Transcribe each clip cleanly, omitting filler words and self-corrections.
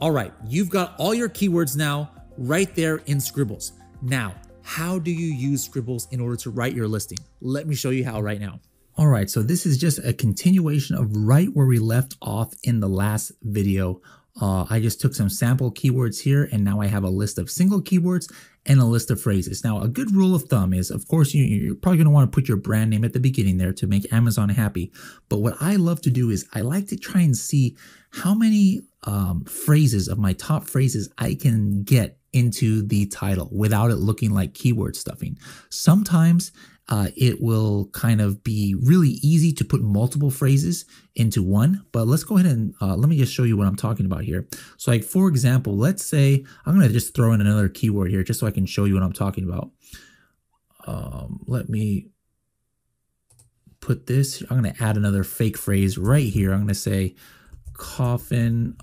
All right, you've got all your keywords now right there in Scribbles. Now, how do you use Scribbles in order to write your listing? Let me show you how right now. All right, so this is just a continuation of right where we left off in the last video. I just took some sample keywords here, and now I have a list of single keywords and a list of phrases. Now, a good rule of thumb is, of course, you're probably going to want to put your brand name at the beginning there to make Amazon happy. But what I love to do is I like to try and see how many phrases of my top phrases I can get into the title without it looking like keyword stuffing. Sometimes it will kind of be really easy to put multiple phrases into one, but let's go ahead and let me just show you what I'm talking about here. So like, for example, let's say I'm going to just throw in another keyword here just so I can show you what I'm talking about. Let me put this, I'm going to add another fake phrase right here. I'm going to say coffin,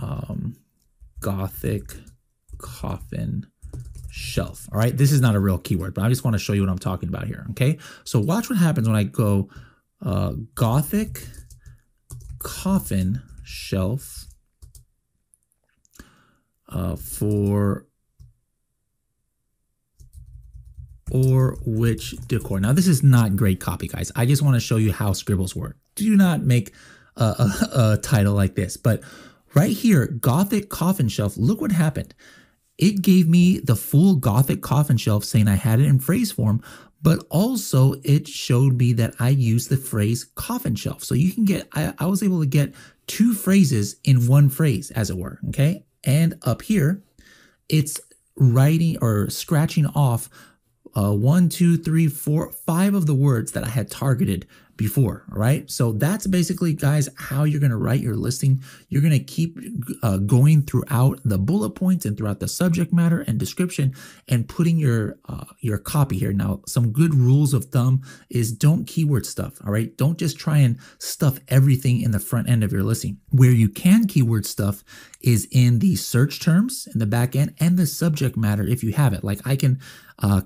Gothic coffin shelf. All right, this is not a real keyword, but I just want to show you what I'm talking about here. Okay, so watch what happens when I go Gothic coffin shelf for or which decor. Now this is not great copy, guys. I just want to show you how Scribbles work. Do not make a title like this, but right here, Gothic coffin shelf, look what happened. It gave me the full Gothic coffin shelf saying I had it in phrase form, but also it showed me that I used the phrase coffin shelf. So you can get, I was able to get two phrases in one phrase, as it were, okay? And up here, it's writing or scratching off 1, 2, 3, 4, 5 of the words that I had targeted before. All right, so that's basically, guys, how you're going to write your listing. You're going to keep going throughout the bullet points and throughout the subject matter and description and putting your copy here. Now, some good rules of thumb is don't keyword stuff. All right, don't just try and stuff everything in the front end of your listing. Where you can keyword stuff is in the search terms in the back end and the subject matter if you have it. Like I can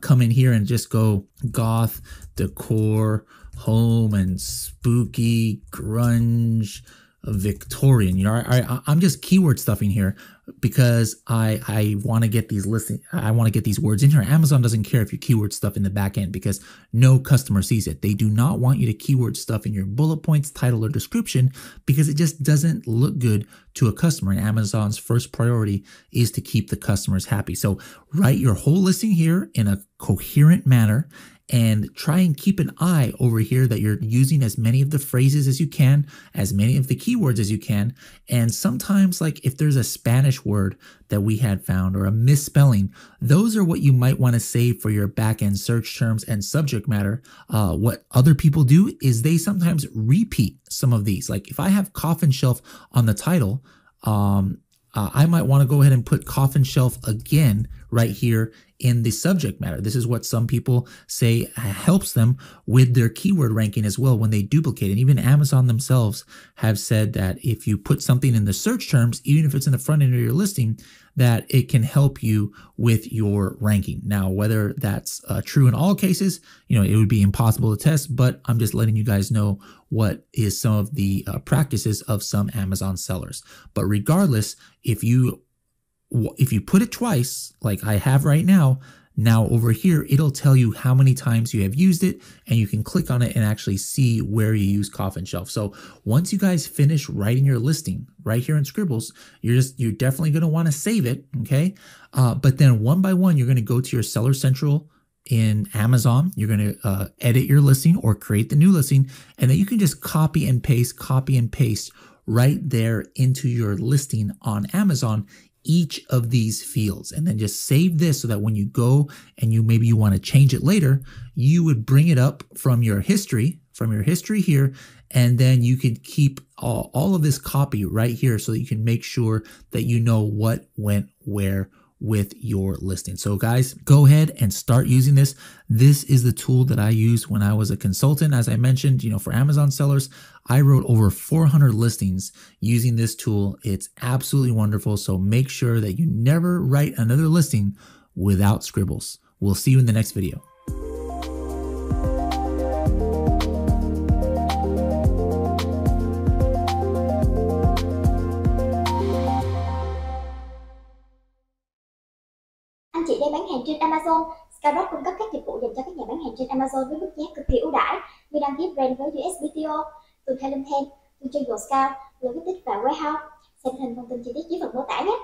come in here and just go goth, decor, home, and spooky, grunge, Victorian. You know, I'm just keyword stuffing here because I want to get these listing. I want to get these words in here. Amazon doesn't care if you keyword stuff in the back end because no customer sees it. They do not want you to keyword stuff in your bullet points, title, or description because it just doesn't look good to a customer. And Amazon's first priority is to keep the customers happy. So write your whole listing here in a coherent manner and try and keep an eye over here that you're using as many of the phrases as you can, as many of the keywords as you can. And sometimes, like if there's a Spanish word that we had found or a misspelling, those are what you might want to save for your back-end search terms and subject matter. What other people do is they sometimes repeat some of these. Like if I have coffin shelf on the title, I might want to go ahead and put coffin shelf again right here in the subject matter. This is what some people say helps them with their keyword ranking as well when they duplicate. And even Amazon themselves have said that if you put something in the search terms, even if it's in the front end of your listing, that it can help you with your ranking. Now, whether that's true in all cases, you know, it would be impossible to test, but I'm just letting you guys know what is some of the practices of some Amazon sellers. But regardless, if you put it twice, like I have right now over here, it'll tell you how many times you have used it, and you can click on it and actually see where you use coffin shelf. So once you guys finish writing your listing right here in Scribbles, you're definitely going to want to save it. Okay. But then one by one, you're going to go to your Seller Central in Amazon. You're going to edit your listing or create the new listing, and then you can just copy and paste right there into your listing on Amazon, each of these fields, and then just save this so that when you go and maybe you want to change it later, you would bring it up from your history here, and then you could keep all of this copy right here so that you can make sure that you know what went where with your listing. So guys, go ahead and start using this. This is the tool that I used when I was a consultant. As I mentioned, you know, for Amazon sellers, I wrote over 400 listings using this tool. It's absolutely wonderful. So make sure that you never write another listing without Scribbles. We'll see you in the next video. Scribbles cung cấp các dịch vụ dành cho các nhà bán hàng trên Amazon với mức giá cực kỳ ưu đãi như đăng ký brand với USPTO, từ HELIUM10, từ chuyên cao, logistics và warehouse. Xem hình thông tin chi tiết dưới phần mô tả nhé.